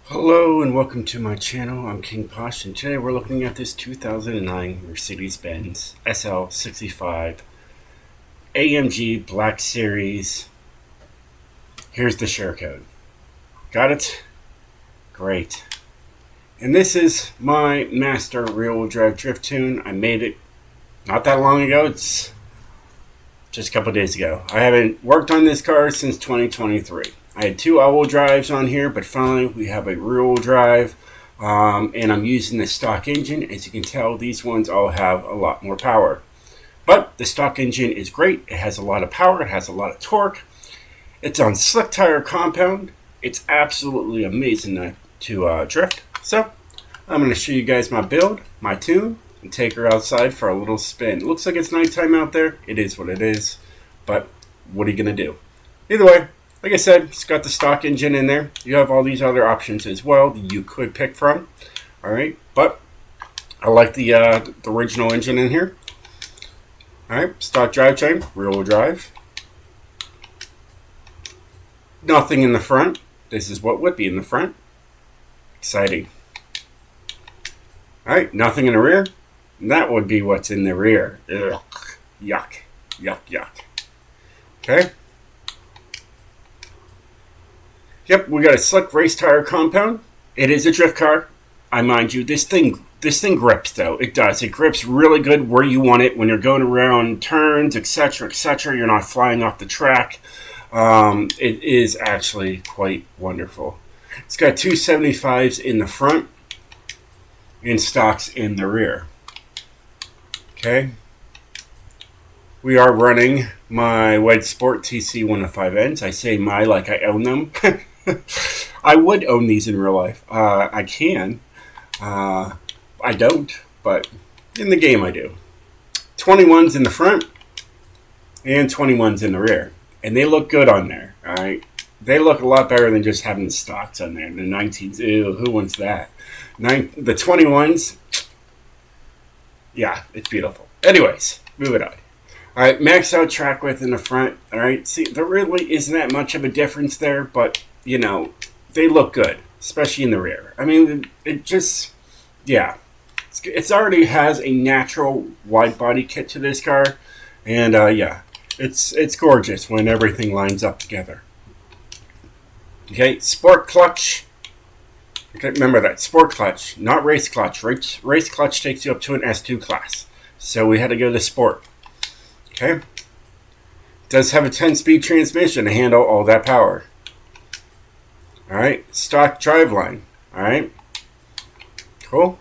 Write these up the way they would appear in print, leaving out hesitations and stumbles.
Hello and welcome to my channel. I'm King POSH, and today we're looking at this 2009 Mercedes-Benz SL65 AMG Black Series. Here's the share code. Got it? Great. And this is my master rear-wheel drive drift tune. I made it not that long ago. It's just a couple days ago. I haven't worked on this car since 2023. I had two all-wheel drives on here, but finally we have a rear-wheel drive, and I'm using the stock engine. As you can tell, these ones all have a lot more power. But the stock engine is great. It has a lot of power. It has a lot of torque. It's on slick tire compound. It's absolutely amazing to drift. So I'm going to show you guys my build, my tune, and take her outside for a little spin. It looks like it's nighttime out there. It is what it is, but what are you going to do? Either way, like I said, it's got the stock engine in there. You have all these other options as well that you could pick from. All right, but I like the original engine in here. All right, stock drivetrain, rear-wheel drive. Nothing in the front. This is what would be in the front. Exciting. All right, nothing in the rear. And that would be what's in the rear. Ugh. Yuck, yuck, yuck. Okay. Yep, we got a slick race tire compound. It is a drift car. I mind you, this thing grips though. It does. It grips really good where you want it when you're going around turns, etc., etc. You're not flying off the track. It is actually quite wonderful. It's got 275s in the front and stocks in the rear. Okay. We are running my Wedge Sport TC 105Ns. I say my like I own them. I would own these in real life. I can. I don't, but in the game I do. 21s in the front and 21s in the rear. And they look good on there. All right. They look a lot better than just having the stocks on there. The 19s, ew, who wants that? The 21s, yeah, it's beautiful. Anyways, moving on. All right, max out track width in the front. All right, see, there really isn't that much of a difference there, but, you know, they look good, especially in the rear. I mean, it just, yeah. It already has a natural wide body kit to this car, and, yeah, it's gorgeous when everything lines up together. Okay, sport clutch. Okay, remember that, sport clutch, not race clutch. Race clutch takes you up to an S2 class, so we had to go to sport. Okay. It does have a 10-speed transmission to handle all that power. All right. Stock driveline. All right. Cool.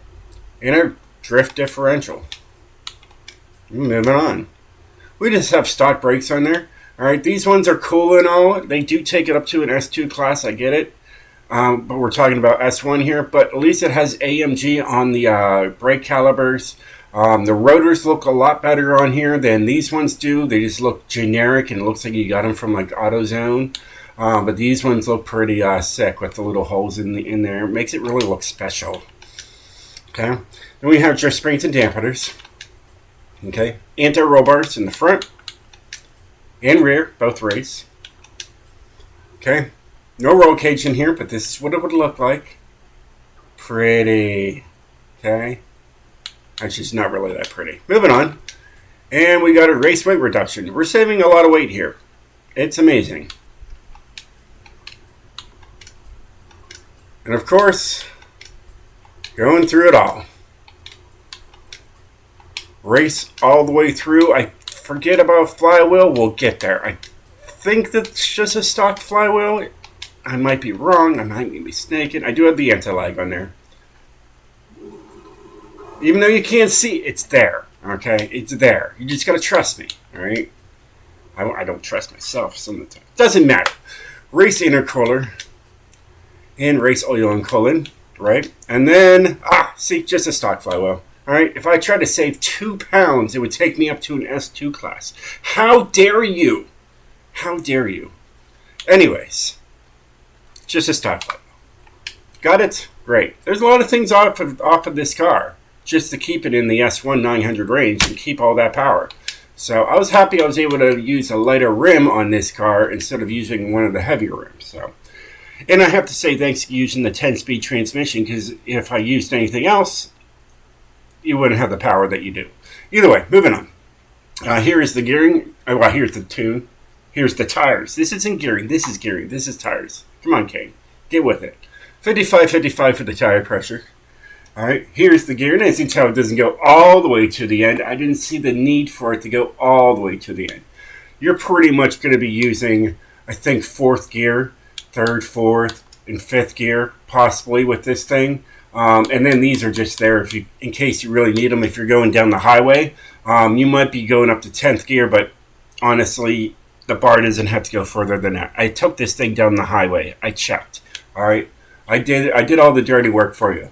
And a drift differential. Moving on. We just have stock brakes on there. All right. These ones are cool and all. They do take it up to an S2 class. I get it. But we're talking about S1 here. But at least it has AMG on the brake calipers. The rotors look a lot better on here than these ones do. They just look generic and it looks like you got them from like AutoZone. But these ones look pretty sick with the little holes in there. It makes it really look special. Okay. Then we have drift springs and dampeners. Okay. Anti-roll bars in the front and rear, both race. Okay. No roll cage in here, but this is what it would look like. Pretty. Okay. Actually, it's not really that pretty. Moving on. And we got a race weight reduction. We're saving a lot of weight here. It's amazing. And of course, going through it all. Race all the way through. I forget about flywheel. We'll get there. I think that's just a stock flywheel. I might be wrong. I might be mistaken. I do have the anti-lag on there. Even though you can't see, it's there, okay? It's there. You just got to trust me, all right? I don't trust myself some of the time. Doesn't matter. Race intercooler and race oil and coolant, right? And then, see, just a stock flywheel, all right? If I tried to save 2 pounds, it would take me up to an S2 class. How dare you? How dare you? Anyways, just a stock flywheel. Got it? Great. There's a lot of things off of this car, just to keep it in the S1 900 range and keep all that power. So I was happy I was able to use a lighter rim on this car instead of using one of the heavier rims. So And I have to say thanks to using the 10-speed transmission, because if I used anything else, you wouldn't have the power that you do. Either way, moving on. Here is the gearing. Well, here's the tune. Here's the tires. This isn't gearing. This is gearing. This is tires. Come on, Kane. Get with it. 55 for the tire pressure. All right. Here's the gearing. As you can tell, it doesn't go all the way to the end. I didn't see the need for it to go all the way to the end. You're pretty much going to be using, I think, 4th gear, 3rd, 4th, and 5th gear, possibly, with this thing. And then these are just there if you, in case you really need them. If you're going down the highway, you might be going up to 10th gear, but honestly, the bar doesn't have to go further than that. I took this thing down the highway. I checked. All right, I did all the dirty work for you.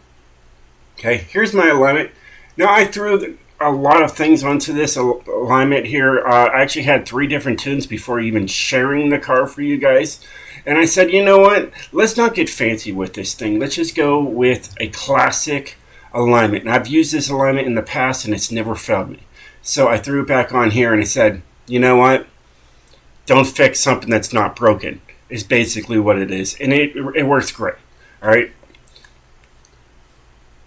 Okay, here's my alignment. Now I threw a lot of things onto this alignment here. I actually had 3 different tunes before even sharing the car for you guys. And I said, you know what? Let's not get fancy with this thing. Let's just go with a classic alignment. And I've used this alignment in the past, and it's never failed me. So I threw it back on here, and I said, you know what? Don't fix something that's not broken, is basically what it is. And it works great. All right.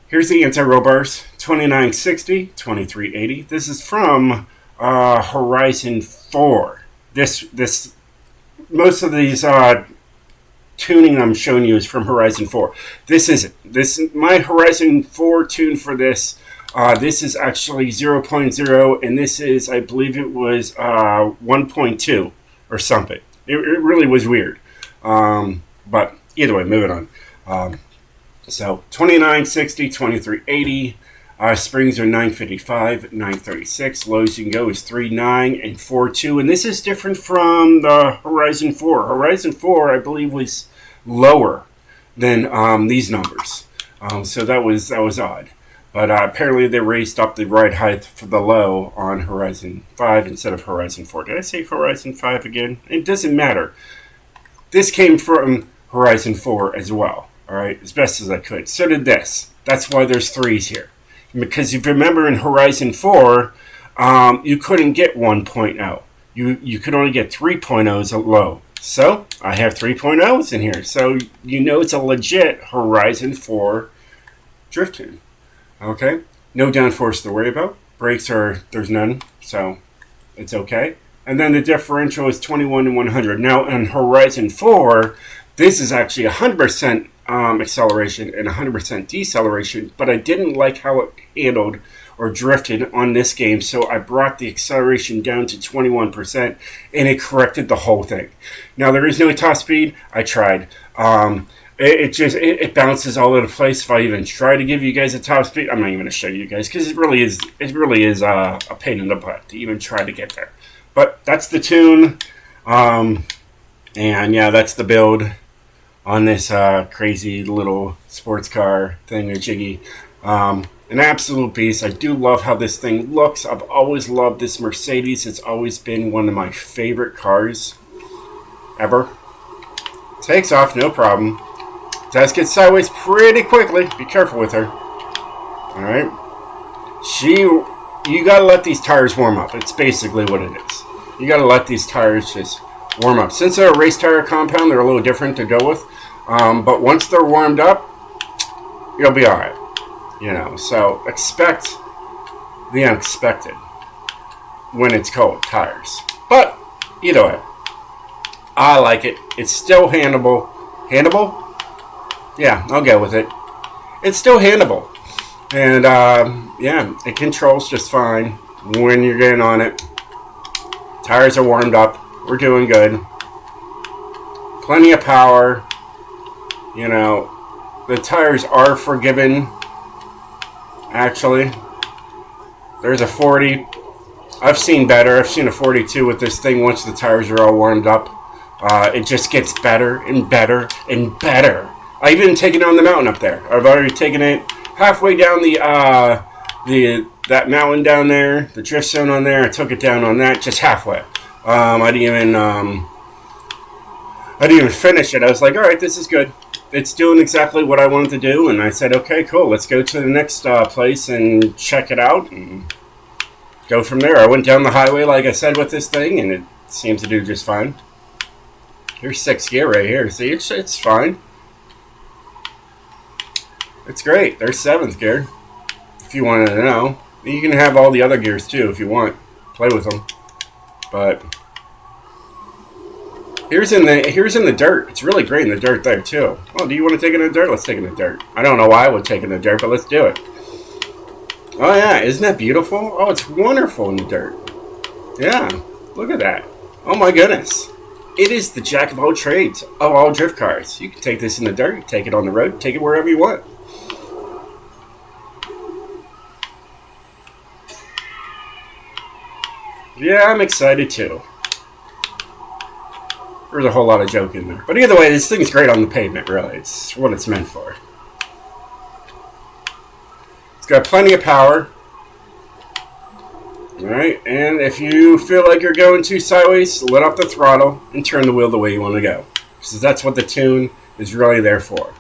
Here's the anti-roll bars, 2960, 2380. This is from Horizon 4. This most of these tuning I'm showing you is from Horizon 4. This isn't. My Horizon 4 tune for this. This is actually 0.0, and this is, I believe it was 1.2 or something. It really was weird. But either way, moving on. So 2960, 2380. Springs are 955, 936. Lows you can go is 39 and 42. And this is different from the Horizon 4. Horizon 4, I believe, was lower than these numbers. So that was odd. But apparently they raised up the ride height for the low on Horizon 5 instead of Horizon 4. Did I say Horizon 5 again? It doesn't matter. This came from Horizon 4 as well. All right, as best as I could. So did this. That's why there's 3s here. Because if you remember in Horizon 4, you couldn't get 1.0. You could only get 3.0s at low. So I have 3.0s in here. So you know it's a legit Horizon 4 drift tune. Okay? No downforce to worry about. Brakes there's none. So it's okay. And then the differential is 21 and 100. Now on Horizon 4, this is actually 100% acceleration and 100% deceleration, but I didn't like how it handled or drifted on this game, so I brought the acceleration down to 21%, and it corrected the whole thing. Now, there is no top speed. I tried. It bounces all over the place. If I even try to give you guys a top speed, I'm not even going to show you guys, because it really is a pain in the butt to even try to get there. But that's the tune, and yeah, that's the build on this crazy little sports car thing, or jiggy. An absolute beast. I do love how this thing looks. I've always loved this Mercedes. It's always been one of my favorite cars ever. Takes off, no problem. Does get sideways pretty quickly. Be careful with her. Alright. You gotta let these tires warm up. It's basically what it is. You gotta let these tires just warm up. Since they're a race tire compound, they're a little different to go with. But once they're warmed up, you'll be alright. You know, so expect the unexpected when it's cold tires. But either way, I like it. It's still handleable. Handleable? Yeah, I'll go with it. It's still handleable. And yeah, it controls just fine when you're getting on it. Tires are warmed up. We're doing good. Plenty of power. You know, the tires are forgiven. Actually, there's a 40. I've seen better. I've seen a 42 with this thing once the tires are all warmed up. It just gets better and better and better. I even taken it on the mountain up there. I've already taken it halfway down that mountain down there, the drift zone on there. I took it down on that just halfway. I didn't even finish it. I was like, all right, this is good. It's doing exactly what I wanted to do, and I said, okay, cool, let's go to the next place and check it out and go from there. I went down the highway, like I said, with this thing, and it seems to do just fine. Here's 6th gear right here. See, it's fine. It's great. There's 7th gear. If you wanted to know. You can have all the other gears too if you want. Play with them. But here's in the dirt. It's really great in the dirt there too. Oh, do you want to take it in the dirt? Let's take it in the dirt. I don't know why I would take it in the dirt, but let's do it. Oh yeah, isn't that beautiful? Oh, it's wonderful in the dirt. Yeah, look at that. Oh my goodness. It is the jack of all trades of all drift cars. You can take this in the dirt, take it on the road, take it wherever you want. Yeah, I'm excited too. There's a whole lot of joke in there. But either way, this thing's great on the pavement, really. It's what it's meant for. It's got plenty of power. Alright, and if you feel like you're going too sideways, let off the throttle and turn the wheel the way you want to go. Because that's what the tune is really there for.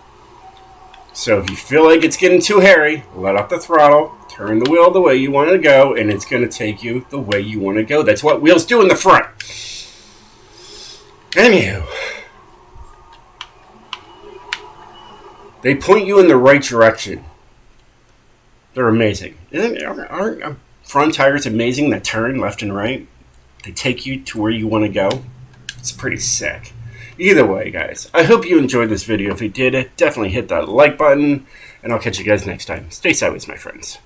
So if you feel like it's getting too hairy, let off the throttle, turn the wheel the way you want to go, and it's going to take you the way you want to go. That's what wheels do in the front. Anywho, they point you in the right direction. They're amazing. Aren't front tires amazing that turn left and right? They take you to where you want to go. It's pretty sick. Either way, guys, I hope you enjoyed this video. If you did, definitely hit that like button, and I'll catch you guys next time. Stay sideways, my friends.